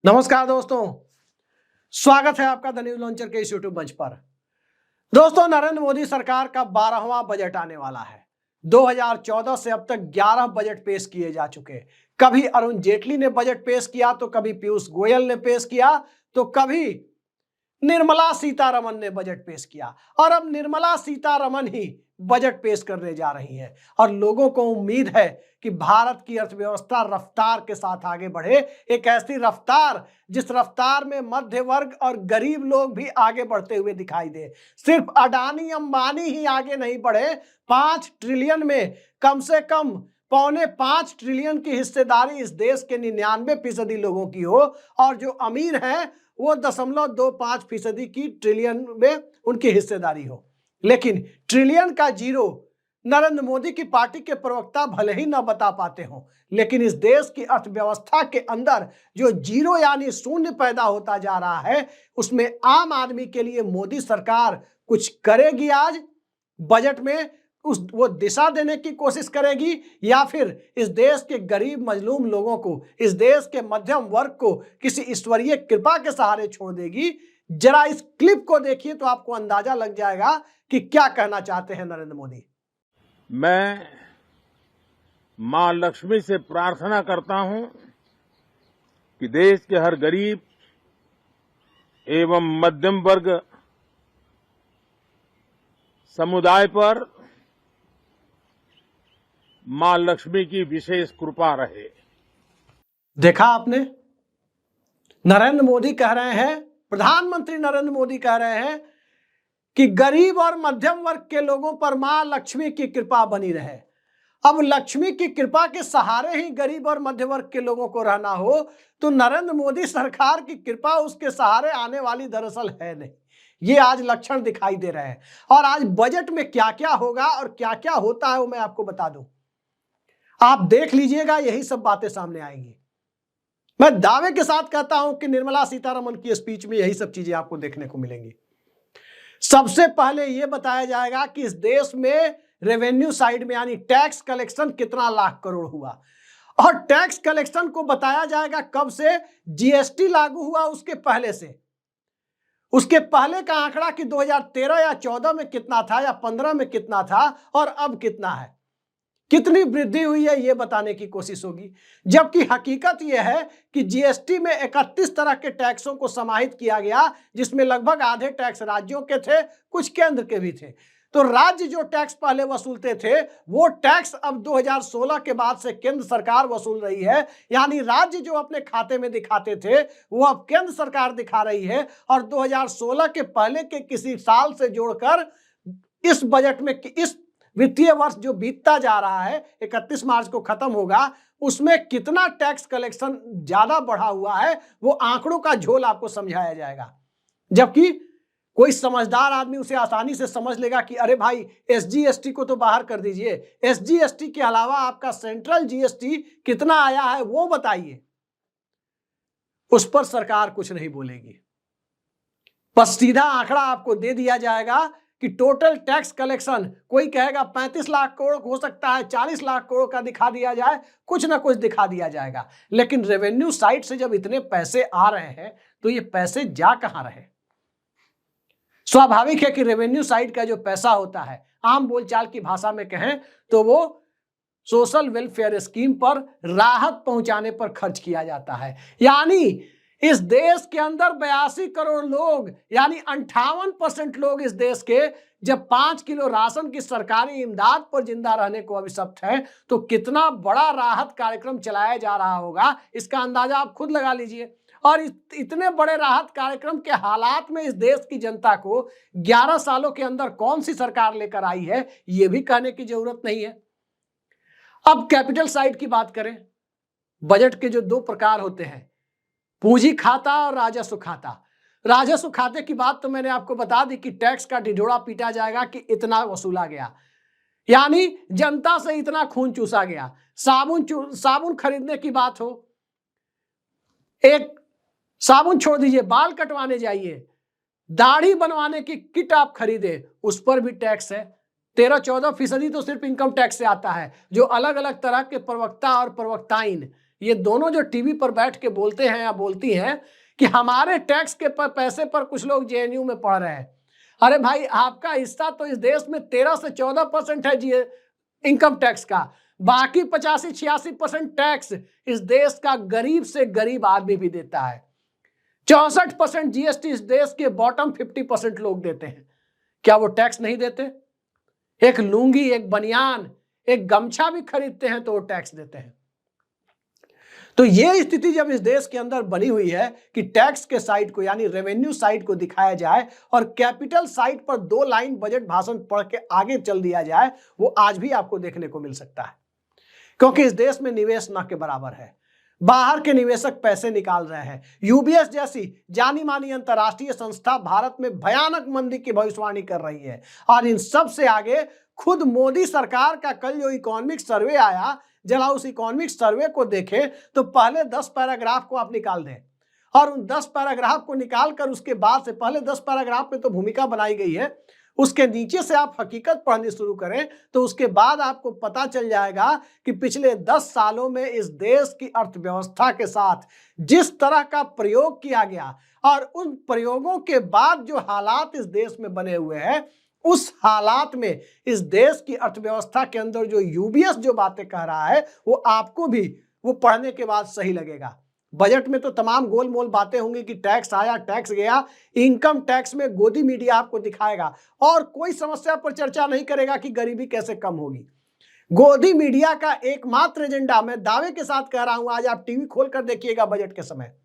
नमस्कार दोस्तों, स्वागत है आपका द न्यूज लॉन्चर के इस यूट्यूब मंच पर। दोस्तों, नरेंद्र मोदी सरकार का 12वां बजट आने वाला है। 2014 से अब तक 11 बजट पेश किए जा चुके। कभी अरुण जेटली ने बजट पेश किया, तो कभी पीयूष गोयल ने पेश किया, तो कभी निर्मला सीतारमन ने बजट पेश किया और अब निर्मला सीतारमन ही बजट पेश करने जा रही हैं। और लोगों को उम्मीद है कि भारत की अर्थव्यवस्था रफ्तार के साथ आगे बढ़े, एक ऐसी रफ्तार जिस रफ्तार में मध्य वर्ग और गरीब लोग भी आगे बढ़ते हुए दिखाई दे। सिर्फ अडानी अंबानी ही आगे नहीं बढ़े, 5 ट्रिलियन में कम से कम 4.25 ट्रिलियन की हिस्सेदारी इस देश के 99% लोगों की हो और जो अमीर हैं वो 0.25% की ट्रिलियन में उनकी हिस्सेदारी हो। लेकिन ट्रिलियन का जीरो नरेंद्र मोदी की पार्टी के प्रवक्ता भले ही न बता पाते हों, लेकिन इस देश की अर्थव्यवस्था के अंदर जो जीरो यानी शून्य पैदा होता जा रहा है, उसमें आम आदमी के लिए मोदी सरकार कुछ करेगी आज बजट में, वो दिशा देने की कोशिश करेगी या फिर इस देश के गरीब मजलूम लोगों को, इस देश के मध्यम वर्ग को किसी ईश्वरीय कृपा के सहारे छोड़ देगी। जरा इस क्लिप को देखिए तो आपको अंदाजा लग जाएगा कि क्या कहना चाहते हैं नरेंद्र मोदी। मैं मां लक्ष्मी से प्रार्थना करता हूं कि देश के हर गरीब एवं मध्यम वर्ग समुदाय पर मां लक्ष्मी की विशेष कृपा रहे। देखा आपने, नरेंद्र मोदी कह रहे हैं, प्रधानमंत्री नरेंद्र मोदी कह रहे हैं कि गरीब और मध्यम वर्ग के लोगों पर मां लक्ष्मी की कृपा बनी रहे। अब लक्ष्मी की कृपा के सहारे ही गरीब और मध्य वर्ग के लोगों को रहना हो, तो नरेंद्र मोदी सरकार की कृपा उसके सहारे आने वाली दरअसल है नहीं। ये आज लक्षण दिखाई दे रहे हैं और आज बजट में क्या क्या होगा और क्या क्या होता है वो मैं आपको बता दूं। आप देख लीजिएगा, यही सब बातें सामने आएंगी। मैं दावे के साथ कहता हूं कि निर्मला सीतारमन की स्पीच में यही सब चीजें आपको देखने को मिलेंगी। सबसे पहले यह बताया जाएगा कि इस देश में रेवेन्यू साइड में यानी टैक्स कलेक्शन कितना लाख करोड़ हुआ और टैक्स कलेक्शन को बताया जाएगा कब से, जीएसटी लागू हुआ उसके पहले से। उसके पहले का आंकड़ा कि 2013 या 14 में कितना था या 15 में कितना था और अब कितना है, कितनी वृद्धि हुई है, यह बताने की कोशिश होगी। जबकि हकीकत यह है कि जीएसटी में 31 तरह के टैक्सों को समाहित किया गया, जिसमें लगभग आधे टैक्स राज्यों के थे, कुछ केंद्र के भी थे। तो राज्य जो टैक्स पहले वसूलते थे वो टैक्स अब 2016 के बाद से केंद्र सरकार वसूल रही है। यानी राज्य जो अपने खाते में दिखाते थे वो अब केंद्र सरकार दिखा रही है और 2016 के पहले के किसी साल से जोड़कर इस बजट में, इस वित्तीय वर्ष जो बीतता जा रहा है, 31 मार्च को खत्म होगा, उसमें कितना टैक्स कलेक्शन ज्यादा बढ़ा हुआ है वो आंकड़ों का झोल आपको समझाया जाएगा। जबकि कोई समझदार आदमी उसे आसानी से समझ लेगा कि अरे भाई, एसजीएसटी को तो बाहर कर दीजिए, एसजीएसटी के अलावा आपका सेंट्रल जीएसटी कितना आया है वो बताइए। उस पर सरकार कुछ नहीं बोलेगी, बस सीधा आंकड़ा आपको दे दिया जाएगा कि टोटल टैक्स कलेक्शन, कोई कहेगा 35 लाख करोड़ हो सकता है, 40 लाख करोड़ का दिखा दिया जाए, कुछ ना कुछ दिखा दिया जाएगा। लेकिन रेवेन्यू साइड से जब इतने पैसे आ रहे हैं तो ये पैसे जा कहां रहे? स्वाभाविक है कि रेवेन्यू साइड का जो पैसा होता है, आम बोलचाल की भाषा में कहें तो वो सोशल वेलफेयर स्कीम पर राहत पहुंचाने पर खर्च किया जाता है। यानी इस देश के अंदर 82 करोड़ लोग यानी 58% लोग इस देश के जब 5 किलो राशन की सरकारी इमदाद पर जिंदा रहने को अभिशप्त है, तो कितना बड़ा राहत कार्यक्रम चलाया जा रहा होगा इसका अंदाजा आप खुद लगा लीजिए। और इतने बड़े राहत कार्यक्रम के हालात में इस देश की जनता को 11 सालों के अंदर कौन सी सरकार लेकर आई है, यह भी कहने की जरूरत नहीं है। अब कैपिटल साइड की बात करें, बजट के जो 2 प्रकार होते हैं, पूंजी खाता और राजस्व खाता। राजस्व खाते की बात तो मैंने आपको बता दी कि टैक्स का ढिढोरा पीटा जाएगा कि इतना वसूला गया, यानी जनता से इतना खून चूसा गया। साबुन खरीदने की बात हो, एक साबुन छोड़ दीजिए, बाल कटवाने जाइए, दाढ़ी बनवाने की किट आप खरीदे, उस पर भी टैक्स है। 13-14% तो सिर्फ इनकम टैक्स से आता है, जो अलग अलग तरह के प्रवक्ता और प्रवक्ताइन ये दोनों जो टीवी पर बैठ के बोलते हैं या बोलती हैं कि हमारे टैक्स के पैसे पर कुछ लोग जेएनयू में पढ़ रहे हैं। अरे भाई, आपका हिस्सा तो इस देश में 13 से 14% है जी इनकम टैक्स का। बाकी 85-86% टैक्स इस देश का गरीब से गरीब आदमी भी देता है। 64% जीएसटी इस देश के बॉटम 50% लोग देते हैं। क्या वो टैक्स नहीं देते? एक लुंगी, एक बनियान, एक गमछा भी खरीदते हैं तो वो टैक्स देते हैं। तो ये स्थिति जब इस देश के अंदर बनी हुई है कि टैक्स के साइड को यानी रेवेन्यू साइड को दिखाया जाए और कैपिटल साइड पर 2 लाइन बजट भाषण पढ़ के आगे चल दिया जाए, वो आज भी आपको देखने को मिल सकता है। क्योंकि इस देश में निवेश न के बराबर है। बाहर के निवेशक पैसे निकाल रहे हैं। यूबीएस जैसी जानी मानी अंतरराष्ट्रीय संस्था भारत में भयानक मंदी की भविष्यवाणी कर रही है। और इन सब से आगे खुद मोदी सरकार का कल जो इकोनॉमिक सर्वे आया, जरा उस इकोनॉमिक सर्वे को देखें तो पहले 10 पैराग्राफ को आप निकाल दें और उन 10 पैराग्राफ को निकाल कर उसके बाद से पहले 10 पैराग्राफ में तो भूमिका बनाई गई है, उसके नीचे से आप हकीकत पढ़नी शुरू करें तो उसके बाद आपको पता चल जाएगा कि पिछले 10 सालों में इस देश की अर्थव्यवस्था के साथ जिस तरह का प्रयोग किया गया और उन प्रयोगों के बाद जो हालात इस देश में बने हुए हैं, उस हालात में इस देश की अर्थव्यवस्था के अंदर जो यूबीएस जो बातें कह रहा है वो आपको भी वो पढ़ने के बाद सही लगेगा। बजट में तो तमाम गोलमोल बातें होंगी कि टैक्स आया, टैक्स गया। इनकम टैक्स में गोदी मीडिया आपको दिखाएगा और कोई समस्या पर चर्चा नहीं करेगा कि गरीबी कैसे कम होगी। गोदी मीडिया का एकमात्र एजेंडा, मैं दावे के साथ कह रहा हूं, आज आप टीवी खोल कर देखिएगा बजट के समय,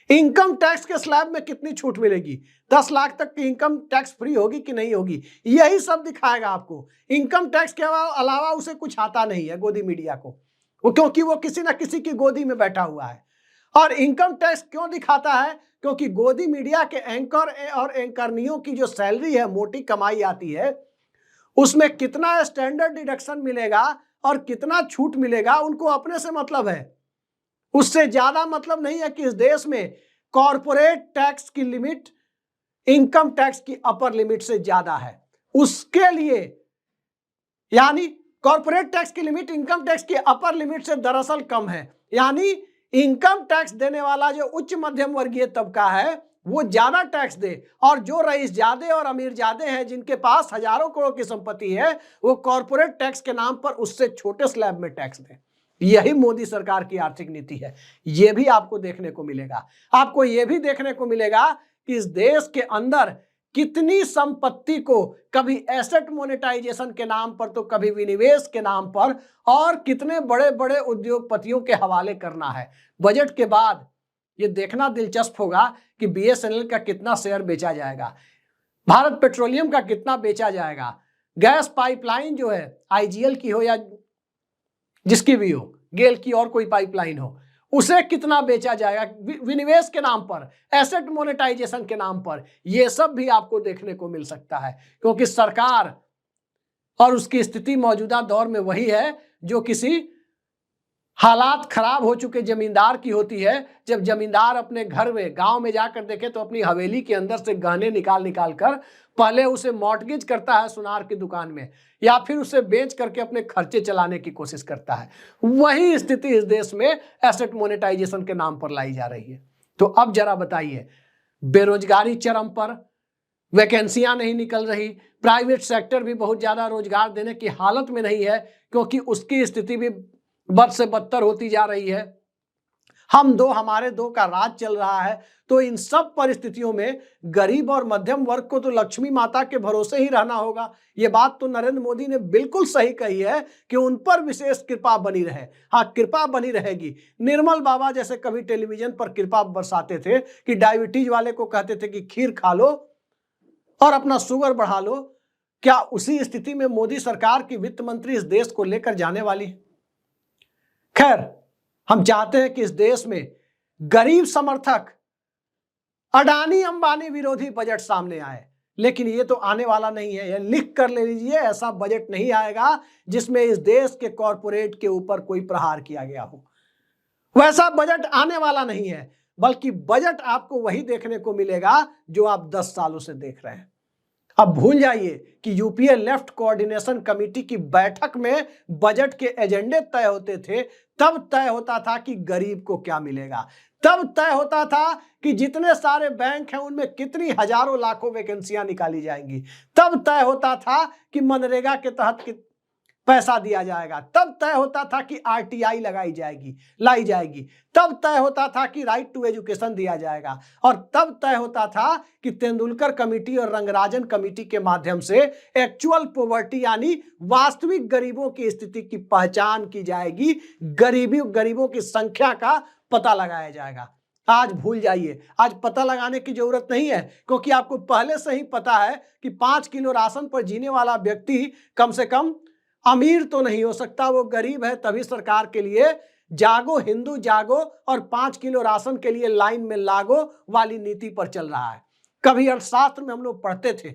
इनकम टैक्स के स्लैब में कितनी छूट मिलेगी, 10 लाख तक की इनकम टैक्स फ्री होगी कि नहीं होगी, यही सब दिखाएगा आपको। इनकम टैक्स के अलावा उसे कुछ आता नहीं है गोदी मीडिया को, वो क्योंकि वो किसी ना किसी की गोदी में बैठा हुआ है। और इनकम टैक्स क्यों दिखाता है? क्योंकि गोदी मीडिया के एंकर और एंकरनियों की जो सैलरी है, मोटी कमाई आती है, उसमें कितना स्टैंडर्ड डिडक्शन मिलेगा और कितना छूट मिलेगा उनको अपने से मतलब है। उससे ज्यादा मतलब नहीं है कि इस देश में कॉर्पोरेट टैक्स की लिमिट इनकम टैक्स की अपर लिमिट से ज्यादा है। उसके लिए यानी कॉर्पोरेट टैक्स की लिमिट इनकम टैक्स की अपर लिमिट से दरअसल कम है। यानी इनकम टैक्स देने वाला जो उच्च मध्यम वर्गीय तबका है वो ज्यादा टैक्स दे, और जो रईस ज्यादा और अमीर ज्यादा हैं, जिनके पास हजारों करोड़ की संपत्ति है, वो कॉर्पोरेट टैक्स के नाम पर उससे छोटे स्लैब में टैक्स दे। यही मोदी सरकार की आर्थिक नीति है। यह भी आपको देखने को मिलेगा। आपको यह भी देखने को मिलेगा कि इस देश के अंदर कितनी संपत्ति को कभी एसेट मोनेटाइजेशन के नाम पर तो कभी विनिवेश के नाम पर और कितने बड़े बड़े उद्योगपतियों के हवाले करना है। बजट के बाद यह देखना दिलचस्प होगा कि बीएसएनएल का कितना शेयर बेचा जाएगा, भारत पेट्रोलियम का कितना बेचा जाएगा, गैस पाइपलाइन जो है आईजीएल की हो या जिसकी भी हो, गेल की और कोई पाइपलाइन हो, उसे कितना बेचा जाएगा विनिवेश के नाम पर, एसेट मोनेटाइजेशन के नाम पर। यह सब भी आपको देखने को मिल सकता है, क्योंकि सरकार और उसकी स्थिति मौजूदा दौर में वही है जो किसी हालात खराब हो चुके जमींदार की होती है। जब जमींदार अपने घर में गांव में जाकर देखे तो अपनी हवेली के अंदर से गहने निकाल निकाल कर पहले उसे मॉर्टगेज करता है सुनार की दुकान में, या फिर उसे बेच करके अपने खर्चे चलाने की कोशिश करता है। वही स्थिति इस देश में एसेट मोनेटाइजेशन के नाम पर लाई जा रही है। तो अब जरा बताइए, बेरोजगारी चरम पर, वैकेंसियां नहीं निकल रही, प्राइवेट सेक्टर भी बहुत ज्यादा रोजगार देने की हालत में नहीं है क्योंकि उसकी स्थिति भी बद से बदतर होती जा रही है। हम दो हमारे दो का राज चल रहा है। तो इन सब परिस्थितियों में गरीब और मध्यम वर्ग को तो लक्ष्मी माता के भरोसे ही रहना होगा। ये बात तो नरेंद्र मोदी ने बिल्कुल सही कही है कि उन पर विशेष कृपा बनी रहे। हाँ, कृपा बनी रहेगी। निर्मल बाबा जैसे कभी टेलीविजन पर कृपा बरसाते थे कि डायबिटीज वाले को कहते थे कि खीर खा लो और अपना शुगर बढ़ा लो। क्या उसी स्थिति में मोदी सरकार की वित्त मंत्री इस देश को लेकर जाने वाली है? खैर, हम चाहते हैं कि इस देश में गरीब समर्थक अडानी अंबानी विरोधी बजट सामने आए, लेकिन ये तो आने वाला नहीं है। ये लिख कर ले लीजिए, ऐसा बजट नहीं आएगा जिसमें इस देश के कॉरपोरेट के ऊपर कोई प्रहार किया गया हो। वैसा बजट आने वाला नहीं है, बल्कि बजट आपको वही देखने को मिलेगा जो आप 10 सालों से देख रहे हैं। अब भूल जाइए कि यूपीए लेफ्ट कोऑर्डिनेशन कमेटी की बैठक में बजट के एजेंडे तय होते थे, तब तय होता था कि गरीब को क्या मिलेगा, तब तय होता था कि जितने सारे बैंक हैं उनमें कितनी हजारों लाखों वैकेंसियां निकाली जाएंगी, तब तय होता था कि मनरेगा के तहत पैसा दिया जाएगा, तब तय होता था कि आरटीआई लाई जाएगी, तब तय होता था कि राइट टू एजुकेशन दिया जाएगा, और तब तय होता था कि तेंदुलकर कमेटी और रंगराजन कमेटी के माध्यम से एक्चुअल पॉवर्टी यानी वास्तविक गरीबों की स्थिति की पहचान की जाएगी, गरीबों की संख्या का पता लगाया जाएगा। आज भूल जाइए, आज पता लगाने की जरूरत नहीं है, क्योंकि आपको पहले से ही पता है कि 5 किलो राशन पर जीने वाला व्यक्ति कम से कम अमीर तो नहीं हो सकता, वो गरीब है। तभी सरकार के लिए जागो हिंदू जागो और 5 किलो राशन के लिए लाइन में लागो वाली नीति पर चल रहा है। कभी अर्थशास्त्र में हम लोग पढ़ते थे,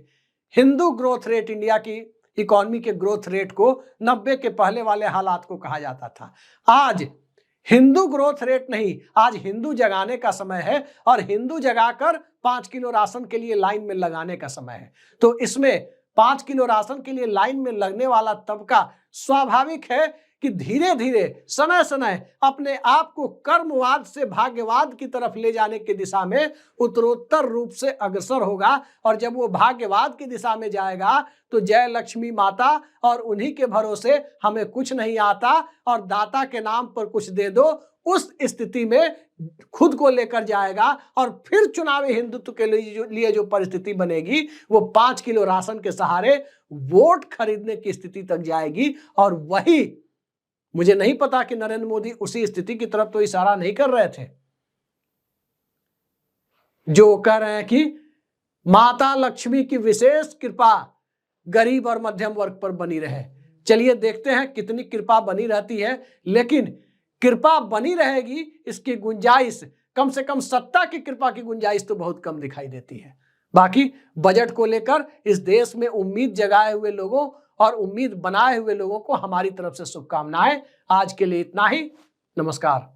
हिंदू ग्रोथ रेट, इंडिया की इकोनॉमी के ग्रोथ रेट को 90 के पहले वाले हालात को कहा जाता था। आज हिंदू ग्रोथ रेट नहीं, आज हिंदू जगाने का समय है, और हिंदू जगाकर 5 किलो राशन के लिए लाइन में लगाने का समय है। तो इसमें 5 किलो राशन के लिए लाइन में लगने वाला तबका स्वाभाविक है कि धीरे धीरे समय समय अपने आप को कर्मवाद से भाग्यवाद की तरफ ले जाने की दिशा में उत्तरोत्तर रूप से अग्रसर होगा। और जब वो भाग्यवाद की दिशा में जाएगा तो जय लक्ष्मी माता और उन्हीं के भरोसे हमें कुछ नहीं आता और दाता के नाम पर कुछ दे दो, उस स्थिति में खुद को लेकर जाएगा। और फिर चुनावी हिंदुत्व के लिए जो परिस्थिति बनेगी वो 5 किलो राशन के सहारे वोट खरीदने की स्थिति तक जाएगी। और वही, मुझे नहीं पता कि नरेंद्र मोदी उसी स्थिति की तरफ तो इशारा नहीं कर रहे थे जो कह रहे हैं कि माता लक्ष्मी की विशेष कृपा गरीब और मध्यम वर्ग पर बनी रहे। चलिए देखते हैं कितनी कृपा बनी रहती है, लेकिन कृपा बनी रहेगी इसकी गुंजाइश, कम से कम सत्ता की कृपा की गुंजाइश तो बहुत कम दिखाई देती है। बाकी बजट को लेकर इस देश में उम्मीद जगाए हुए लोगों और उम्मीद बनाए हुए लोगों को हमारी तरफ से शुभकामनाएं। आज के लिए इतना ही, नमस्कार।